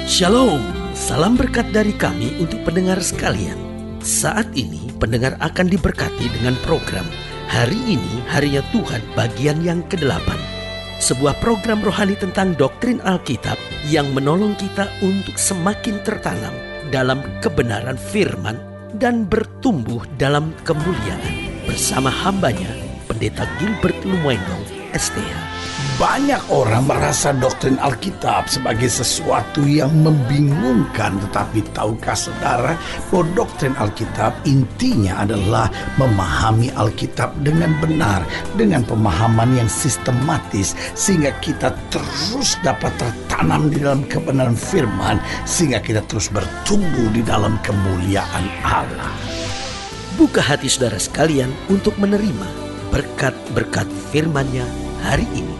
Shalom, salam berkat dari kami untuk pendengar sekalian. Saat ini pendengar akan diberkati dengan program Hari Ini Harinya Tuhan bagian yang ke-8. Sebuah program rohani tentang doktrin Alkitab yang menolong kita untuk semakin tertanam dalam kebenaran firman dan bertumbuh dalam kemuliaan. Bersama hambanya, Pendeta Gilbert Lumwendong, STH. Banyak orang merasa doktrin Alkitab sebagai sesuatu yang membingungkan. Tetapi tahukah saudara bahwa doktrin Alkitab intinya adalah memahami Alkitab dengan benar, dengan pemahaman yang sistematis, sehingga kita terus dapat tertanam di dalam kebenaran firman, sehingga kita terus bertumbuh di dalam kemuliaan Allah. Buka hati saudara sekalian untuk menerima berkat-berkat firman-Nya hari ini.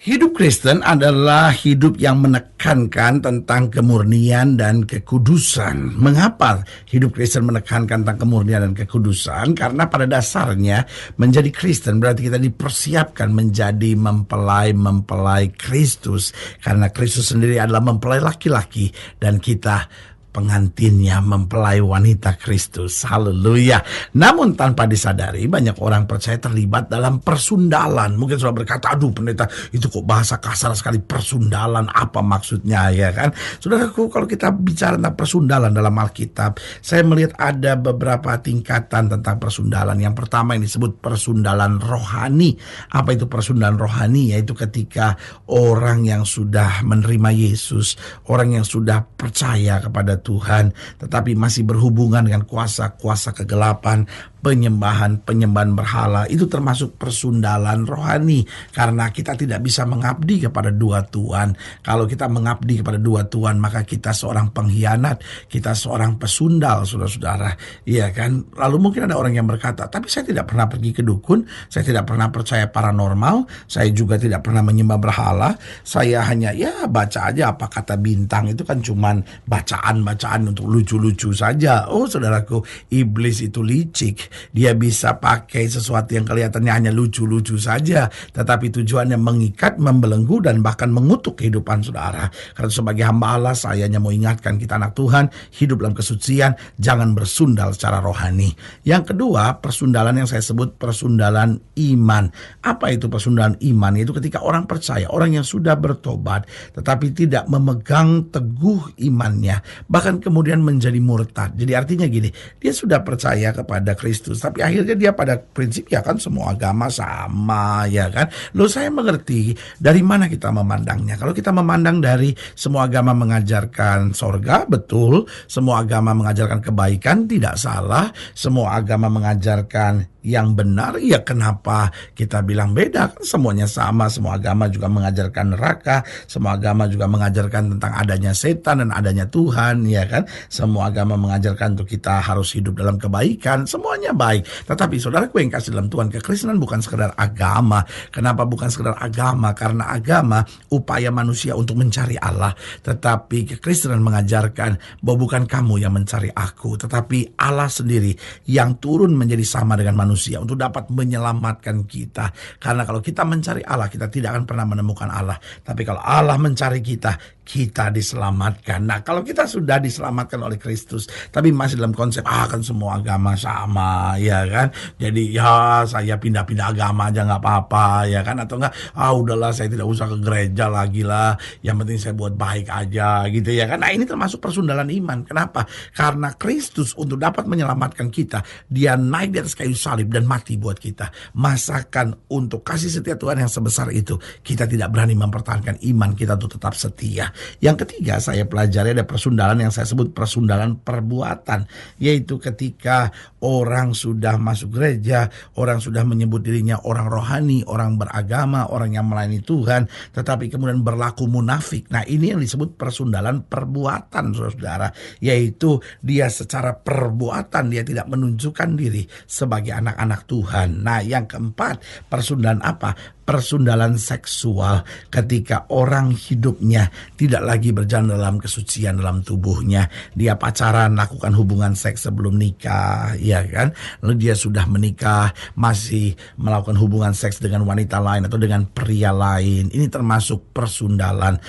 Hidup Kristen adalah hidup yang menekankan tentang kemurnian dan kekudusan. Mengapa hidup Kristen menekankan tentang kemurnian dan kekudusan? Karena pada dasarnya menjadi Kristen berarti kita dipersiapkan menjadi mempelai Kristus. Karena Kristus sendiri adalah mempelai laki-laki dan kita pengantinnya, mempelai wanita Kristus. Haleluya. Namun tanpa disadari banyak orang percaya terlibat dalam persundalan. Mungkin sudah berkata, aduh pendeta itu kok bahasa kasar sekali, persundalan, apa maksudnya, ya kan? Saudaraku, kalau kita bicara tentang persundalan dalam Alkitab, saya melihat ada beberapa tingkatan tentang persundalan. Yang pertama yang disebut persundalan rohani. Apa itu persundalan rohani? Yaitu ketika orang yang sudah menerima Yesus, orang yang sudah percaya kepada Tuhan, tetapi masih berhubungan dengan kuasa-kuasa kegelapan, penyembahan berhala, itu termasuk persundalan rohani. Karena kita tidak bisa mengabdi kepada dua Tuhan. Kalau kita mengabdi kepada dua Tuhan, maka kita seorang pengkhianat, kita seorang pesundal, saudara-saudara. Iya kan? Lalu mungkin ada orang yang berkata, tapi saya tidak pernah pergi ke dukun, saya tidak pernah percaya paranormal, saya juga tidak pernah menyembah berhala, saya hanya baca aja apa kata bintang, itu kan cuman bacaan untuk lucu-lucu saja. Oh saudaraku, iblis itu licik. Dia bisa pakai sesuatu yang kelihatannya hanya lucu-lucu saja, tetapi tujuannya mengikat, membelenggu, dan bahkan mengutuk kehidupan saudara. Karena sebagai hamba Allah, saya hanya mau ingatkan kita anak Tuhan, hidup dalam kesucian, jangan bersundal secara rohani. Yang kedua, persundalan yang saya sebut persundalan iman. Apa itu persundalan iman? Yaitu ketika orang percaya, orang yang sudah bertobat, tetapi tidak memegang teguh imannya, bahkan kemudian menjadi murtad. Jadi artinya gini, dia sudah percaya kepada Kristus, tapi akhirnya dia pada prinsipnya kan semua agama sama, ya kan. Loh, saya mengerti dari mana kita memandangnya. Kalau kita memandang dari semua agama mengajarkan sorga, betul. Semua agama mengajarkan kebaikan, tidak salah. Semua agama mengajarkan yang benar, ya kenapa kita bilang beda? Kan semuanya sama. Semua agama juga mengajarkan neraka, semua agama juga mengajarkan tentang adanya setan dan adanya Tuhan, ya kan. Semua agama mengajarkan untuk kita harus hidup dalam kebaikan, semuanya baik. Tetapi saudaraku yang kasih dalam Tuhan, kekristenan bukan sekedar agama. Kenapa bukan sekedar agama? Karena agama upaya manusia untuk mencari Allah, tetapi kekristenan mengajarkan bahwa bukan kamu yang mencari aku, tetapi Allah sendiri yang turun menjadi sama dengan manusia untuk dapat menyelamatkan kita. Karena kalau kita mencari Allah, kita tidak akan pernah menemukan Allah. Tapi kalau Allah mencari kita, kita diselamatkan. Nah, kalau kita sudah diselamatkan oleh Kristus, tapi masih dalam konsep kan semua agama sama, ya kan. Jadi saya pindah-pindah agama aja nggak apa-apa, ya kan. Atau enggak, udahlah saya tidak usah ke gereja lagi lah, yang penting saya buat baik aja, gitu ya kan. Nah, ini termasuk persundalan iman. Kenapa? Karena Kristus untuk dapat menyelamatkan kita, dia naik di atas kayu salib dan mati buat kita. Masakan untuk kasih setia Tuhan yang sebesar itu, kita tidak berani mempertahankan iman kita untuk tetap setia. Yang ketiga, saya pelajari ada persundalan yang saya sebut persundalan perbuatan, yaitu ketika orang sudah masuk gereja, orang sudah menyebut dirinya orang rohani, orang beragama, orang yang melayani Tuhan, tetapi kemudian berlaku munafik. Nah, ini yang disebut persundalan perbuatan, saudara, yaitu dia secara perbuatan dia tidak menunjukkan diri sebagai anak-anak Tuhan. Nah, yang keempat, persundalan apa? persundalan seksual ketika orang hidupnya tidak lagi berjalan dalam kesucian dalam tubuhnya. Dia pacaran, lakukan hubungan seks sebelum nikah, ya kan? Lalu dia sudah menikah, masih melakukan hubungan seks dengan wanita lain atau dengan pria lain. Ini termasuk persundalan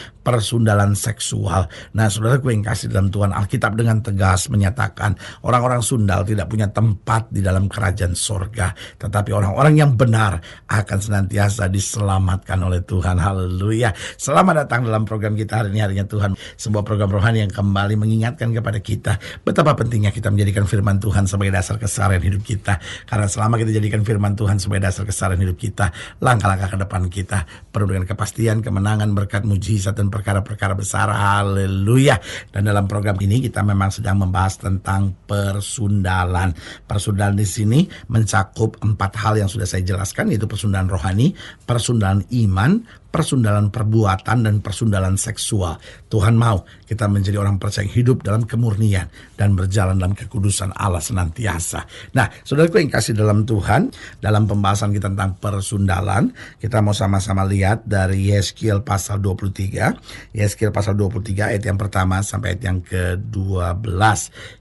seksual. Nah, saudaraku yang kasih dalam Tuhan, Alkitab dengan tegas menyatakan orang-orang sundal tidak punya tempat di dalam kerajaan sorga. Tetapi orang-orang yang benar akan senantiasa diselamatkan oleh Tuhan. Haleluya. Selamat datang dalam program kita hari ini, Harinya Tuhan. Sebuah program rohani yang kembali mengingatkan kepada kita betapa pentingnya kita menjadikan firman Tuhan sebagai dasar keseharian hidup kita. Karena selama kita jadikan firman Tuhan sebagai dasar keseharian hidup kita, langkah-langkah ke depan kita penuh dengan kepastian, kemenangan, berkat, mujizat, dan perkara-perkara besar. Haleluya. Dan dalam program ini kita memang sedang membahas tentang persundalan. Persundalan di sini mencakup 4 hal yang sudah saya jelaskan, yaitu persundalan rohani, persundalan iman, persundalan perbuatan, dan persundalan seksual. Tuhan mau kita menjadi orang percaya yang hidup dalam kemurnian dan berjalan dalam kekudusan Allah senantiasa. Nah, saudaraku yang kasih dalam Tuhan, dalam pembahasan kita tentang persundalan, kita mau sama-sama lihat dari Yeskiel pasal 23. Yeskiel pasal 23 ayat yang pertama sampai ayat yang ke-12.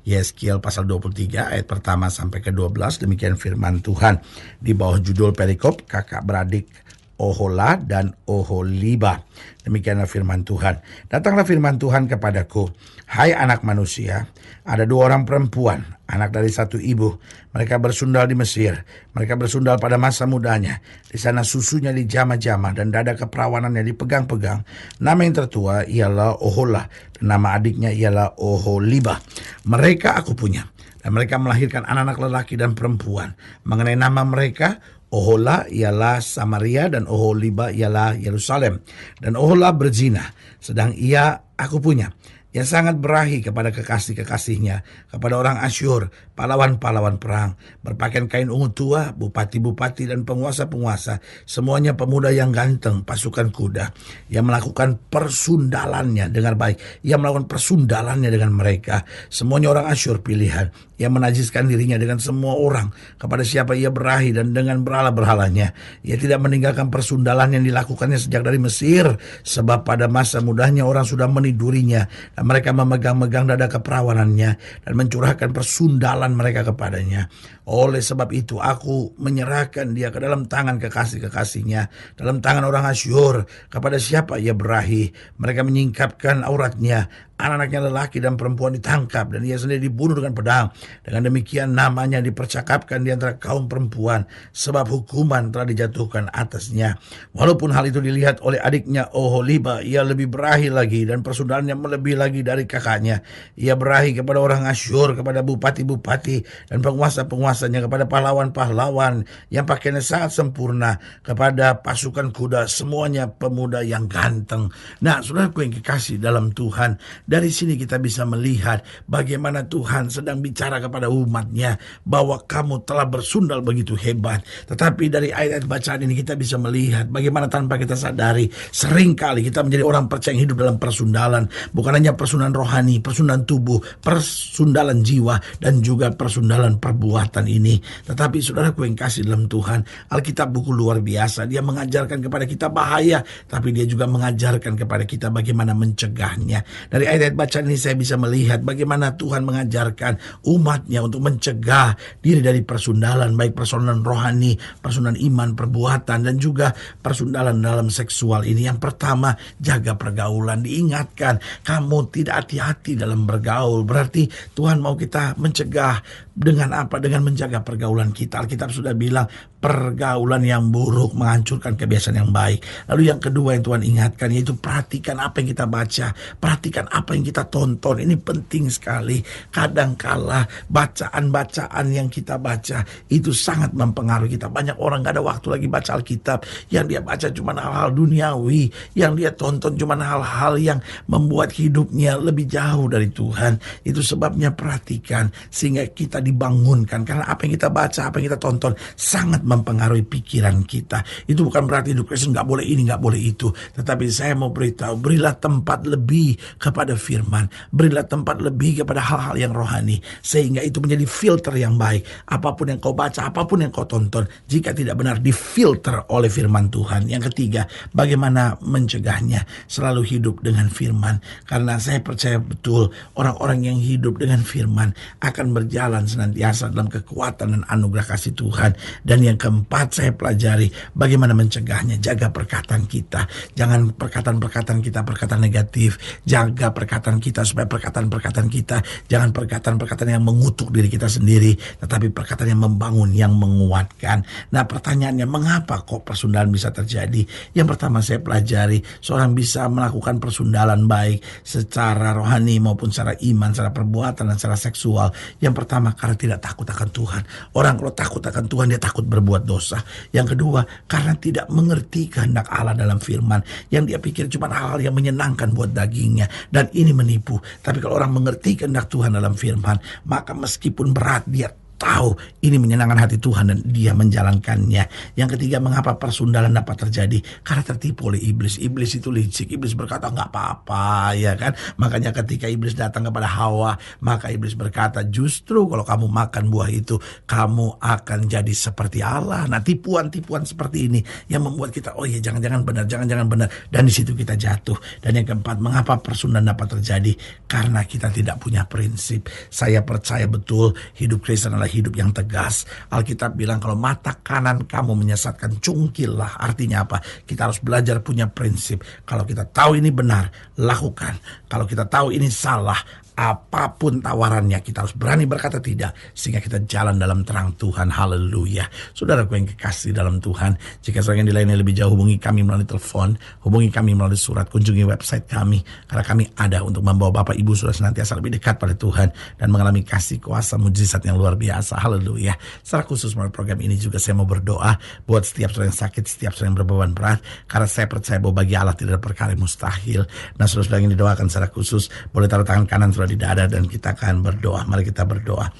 Yeskiel pasal 23 ayat pertama sampai ke-12, demikian firman Tuhan. Di bawah judul perikop kakak beradik Ohola dan Oholiba. Demikianlah firman Tuhan. Datanglah firman Tuhan kepadaku, hai anak manusia, ada 2 orang perempuan, anak dari satu ibu. Mereka bersundal di Mesir. Mereka bersundal pada masa mudanya. Di sana susunya dijamah-jamah dan dada keperawanannya dipegang-pegang. Nama yang tertua ialah Ohola dan nama adiknya ialah Oholiba. Mereka aku punya, dan mereka melahirkan anak-anak lelaki dan perempuan. Mengenai nama mereka, Ohola ialah Samaria dan Oholiba ialah Yerusalem. Dan Ohola berzina, sedang ia aku punya. Ia sangat berahi kepada kekasih-kekasihnya, kepada orang Asyur, pahlawan-pahlawan perang, berpakaian kain ungu tua, bupati-bupati dan penguasa-penguasa, semuanya pemuda yang ganteng, pasukan kuda. Ia melakukan persundalannya, dengar baik, ia melakukan persundalannya dengan mereka, semuanya orang Asyur pilihan. Ia menajiskan dirinya dengan semua orang, kepada siapa ia berahi dan dengan berhala-berhalanya. Ia tidak meninggalkan persundalan yang dilakukannya sejak dari Mesir, sebab pada masa mudanya orang sudah menidurinya, dan mereka memegang-megang dada keperawanannya dan mencurahkan persundalan mereka kepadanya. Oleh sebab itu aku menyerahkan dia ke dalam tangan kekasih-kekasihnya, dalam tangan orang Asyur, kepada siapa ia berahi. Mereka menyingkapkan auratnya, anak-anaknya lelaki dan perempuan ditangkap, dan ia sendiri dibunuh dengan pedang. Dengan demikian namanya dipercakapkan di antara kaum perempuan, sebab hukuman telah dijatuhkan atasnya. Walaupun hal itu dilihat oleh adiknya Oholiba, ia lebih berahi lagi, dan persundalannya melebihi lagi dari kakaknya. Ia berahi kepada orang Asyur, kepada bupati-bupati dan penguasa-penguasanya, kepada pahlawan-pahlawan yang pakaiannya sangat sempurna, kepada pasukan kuda, semuanya pemuda yang ganteng. Nah, saudaraku yang kekasih dalam Tuhan, dari sini kita bisa melihat bagaimana Tuhan sedang bicara kepada umatnya bahwa kamu telah bersundal begitu hebat. Tetapi dari ayat-ayat bacaan ini kita bisa melihat bagaimana tanpa kita sadari seringkali kita menjadi orang percaya yang hidup dalam persundalan. Bukan hanya persundalan rohani, persundalan tubuh, persundalan jiwa, dan juga persundalan perbuatan ini. Tetapi saudaraku yang kasih dalam Tuhan, Alkitab buku luar biasa. Dia mengajarkan kepada kita bahaya, tapi dia juga mengajarkan kepada kita bagaimana mencegahnya. Dari ayat-ayat bacaan ini saya bisa melihat bagaimana Tuhan mengajarkan umatnya untuk mencegah diri dari persundalan, baik persundalan rohani, persundalan iman, perbuatan, dan juga persundalan dalam seksual ini. Yang pertama, jaga pergaulan. Diingatkan, kamu tidak hati-hati dalam bergaul. Berarti Tuhan mau kita mencegah dengan apa? Dengan menjaga pergaulan kita. Alkitab sudah bilang pergaulan yang buruk menghancurkan kebiasaan yang baik. Lalu yang kedua yang Tuhan ingatkan, yaitu perhatikan apa yang kita baca, perhatikan apa yang kita tonton. Ini penting sekali. Kadangkala bacaan-bacaan yang kita baca itu sangat mempengaruhi kita. Banyak orang gak ada waktu lagi baca Alkitab. Yang dia baca cuma hal-hal duniawi, yang dia tonton cuma hal-hal yang membuat hidupnya lebih jauh dari Tuhan. Itu sebabnya perhatikan, sehingga kita dibangunkan. Karena apa yang kita baca, apa yang kita tonton sangat mempengaruhi pikiran kita. Itu bukan berarti hidup Kristen nggak boleh ini, nggak boleh itu. Tetapi saya mau beritahu, berilah tempat lebih kepada firman. Berilah tempat lebih kepada hal-hal yang rohani. Sehingga itu menjadi filter yang baik. Apapun yang kau baca, apapun yang kau tonton, jika tidak benar, difilter oleh firman Tuhan. Yang ketiga, bagaimana mencegahnya? Selalu hidup dengan firman. Karena saya percaya betul, orang-orang yang hidup dengan firman akan berjalan senantiasa dalam kekuatan dan anugerah kasih Tuhan. Dan yang keempat, saya pelajari bagaimana mencegahnya. Jaga perkataan kita. Jangan perkataan-perkataan kita perkataan negatif. Jaga perkataan kita supaya perkataan-perkataan kita jangan perkataan-perkataan yang mengutuk diri kita sendiri, tetapi perkataan yang membangun, yang menguatkan. Nah, pertanyaannya, mengapa kok persundalan bisa terjadi? Yang pertama saya pelajari, seorang bisa melakukan persundalan baik secara rohani maupun secara iman, secara perbuatan dan secara seksual. Yang pertama, karena tidak takut akan Tuhan. Orang kalau takut akan Tuhan, dia takut berbuat dosa. Yang kedua, karena tidak mengerti kehendak Allah dalam firman. Yang dia pikir cuma hal-hal yang menyenangkan buat dagingnya. Dan ini menipu. Tapi kalau orang mengerti kehendak Tuhan dalam firman, maka meskipun berat, dia tahu ini menyenangkan hati Tuhan dan dia menjalankannya. Yang ketiga, mengapa persundalan dapat terjadi? Karena tertipu oleh iblis. Iblis itu licik. Iblis berkata nggak apa-apa, ya kan? Makanya ketika iblis datang kepada Hawa, maka iblis berkata, justru kalau kamu makan buah itu, kamu akan jadi seperti Allah. Nah, tipuan-tipuan seperti ini yang membuat kita, oh iya, jangan-jangan benar, jangan-jangan benar. Dan di situ kita jatuh. Dan yang keempat, mengapa persundalan dapat terjadi? Karena kita tidak punya prinsip. Saya percaya betul hidup Kristen adalah hidup yang tegas. Alkitab bilang kalau mata kanan kamu menyesatkan, cungkillah. Artinya apa? Kita harus belajar punya prinsip. Kalau kita tahu ini benar, lakukan. Kalau kita tahu ini salah, apapun tawarannya, kita harus berani berkata tidak, sehingga kita jalan dalam terang Tuhan. Haleluya. Saudaraku yang kekasih dalam Tuhan, jika saudara yang dilayani lebih jauh, hubungi kami melalui telepon, hubungi kami melalui surat, kunjungi website kami, karena kami ada untuk membawa Bapak Ibu Saudara senantiasa lebih dekat pada Tuhan dan mengalami kasih kuasa mujizat yang luar biasa. Haleluya. Secara khusus melalui program ini juga saya mau berdoa buat setiap saudara yang sakit, setiap saudara yang berbeban berat, karena saya percaya bahwa bagi Allah tidak ada perkara yang mustahil. Nah, saudara yang didoakan secara khusus, boleh taruh tangan kanan di dada dan kita akan berdoa. Mari kita berdoa.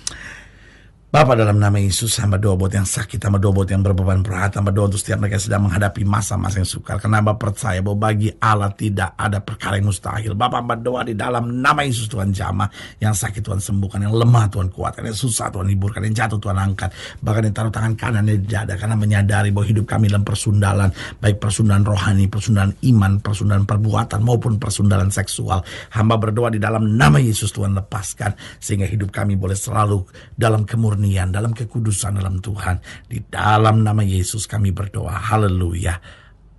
Bapa, dalam nama Yesus, hamba doa buat yang sakit, hamba doa buat yang berbeban berat, hamba doa untuk setiap mereka yang sedang menghadapi masa-masa yang sukar. Karena hamba percaya bahwa bagi Allah tidak ada perkara yang mustahil. Bapa, hamba doa di dalam nama Yesus, Tuhan jamah. Yang sakit Tuhan sembuhkan, yang lemah Tuhan kuatkan, yang susah Tuhan hiburkan, yang jatuh Tuhan angkat. Bahkan yang taruh tangan kanan di dada, karena menyadari bahwa hidup kami dalam persundalan, baik persundalan rohani, persundalan iman, persundalan perbuatan maupun persundalan seksual. Hamba berdoa di dalam nama Yesus, Tuhan lepaskan, sehingga hidup kami boleh selalu dalam kemurnian, dalam kekudusan dalam Tuhan. Di dalam nama Yesus kami berdoa. Haleluya.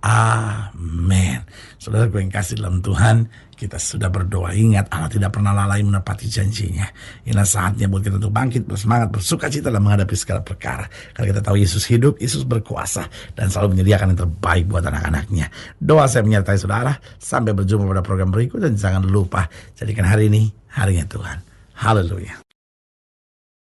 Amin. Saudara yang kasih dalam Tuhan, kita sudah berdoa. Ingat, Allah tidak pernah lalai menepati janjinya. Inilah saatnya buat kita untuk bangkit, bersemangat, bersuka cita dalam menghadapi segala perkara. Karena kita tahu Yesus hidup, Yesus berkuasa, dan selalu menyediakan yang terbaik buat anak-anaknya. Doa saya menyertai saudara. Sampai berjumpa pada program berikut, dan jangan lupa, jadikan hari ini harinya Tuhan. Haleluya.